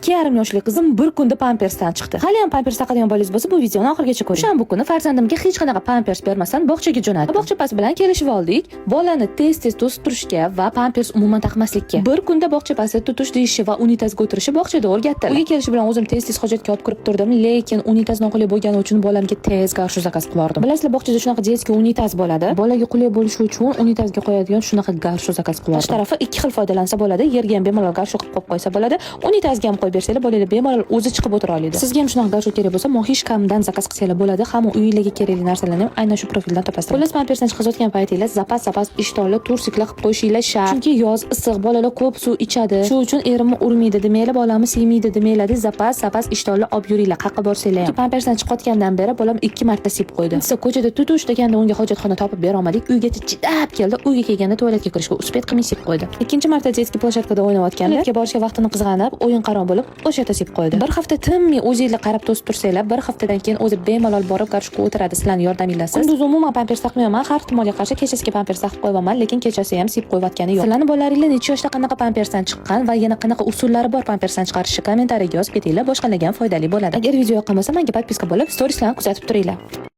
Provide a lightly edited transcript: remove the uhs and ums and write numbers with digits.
2,5 yoshli qizim bir kunda pampersdan chiqdi. Hali ham pampers taqadigan bolangiz bo'lsa, bu videoni oxirigacha ko'ring. O'shanba kuni farzandimga hech qanaqa pampers bermasdan bog'chaga jo'natdim. Bog'chapasi bilan kelishib oldik. Bolani tez-tez to'sib turishga va pampers umuman taqmaslikka. Bir kunda bog'chapasi tutish deyishi va unitazga o'tirishi bog'chada o'rgatdilar. Uyga kelishi bilan o'zim tez-tez hojatga olib kirib turdim, lekin unitaz noqulay bo'lgani uchun bolamga tezga shu zakaz qilib yubordim. Bilasizlar, bog'chada shunaqa детский unitaz bo'ladi. Bolaga qulay bo'lishi uchun unitazga qo'yadigan shunaqa garshu zakaz qilib yubordim. Uch tarafi ikki xil foydalansa bo'ladi. Yerga ham bemalol garshu qilib qo'yib qo'ysa bo'ladi. Unitazga ham qo'yib bersanglar, bolalar bemalol o'zi chiqib o'tira oladi. Sizga ham shunaqa garshu kerak bo'lsa, Mohishkamdan zakaz qilsanglar bo'ladi. Hamma uyingizga kerakli narsalarni ham aynan shu profildan topasiz. Xullas, pampersdan chiqayotgan paytingizda zapas ishtonli tursiklar qilib qo'yishinglar shart. Chunki yoz issiq, bolalar ko'p suv ichadi. Shu uchun erimni urmaydi demanglar, bolamni sevmaydi demanglar, zapas ishtonli olib yuringlar. Qayerga borsanglar ham. Pampersdan chiqayotgandan beri bolam 2 marta sep qo'ydi. Siz ko'chada tutush deganda unga hojatxona topib bera olmadik. Uyga chidab keldi. Uyga kelganda tualetga kirishga uspet qilmay sep qo'ydi. Ikkinchi marta детский площадкада o'ynayotganda yerga borishga vaqtini qizg'anib, o'yin qaron bo'lib, o'sha yerda sep qo'ydi. Bir hafta tinmay o'zingizlar qarab to'sib tursanglar, bir haftadan keyin o'zi bemalol borib garshuga o'tiradi, sizlarning yordamingizsiz. Kunduz umuman pampers taqmayman, har ehtimolga qarshi kechasiga pampers taqib qo'yaman, lekin kechasi ham sep qo'yayotgani yo'q. Sizlarning bolalaringiz necha yoshda qanaqa pampersdan chiqqan va yana qanaqa usullari bor pampersdan chiqarishni kommentariyaga yozib ketinglar, boshqalarga ham foydali bo'ladi. Agar video yoqqan bo'lsa, menga podpiska bo'lib, storieslarni kuzatib turinglar.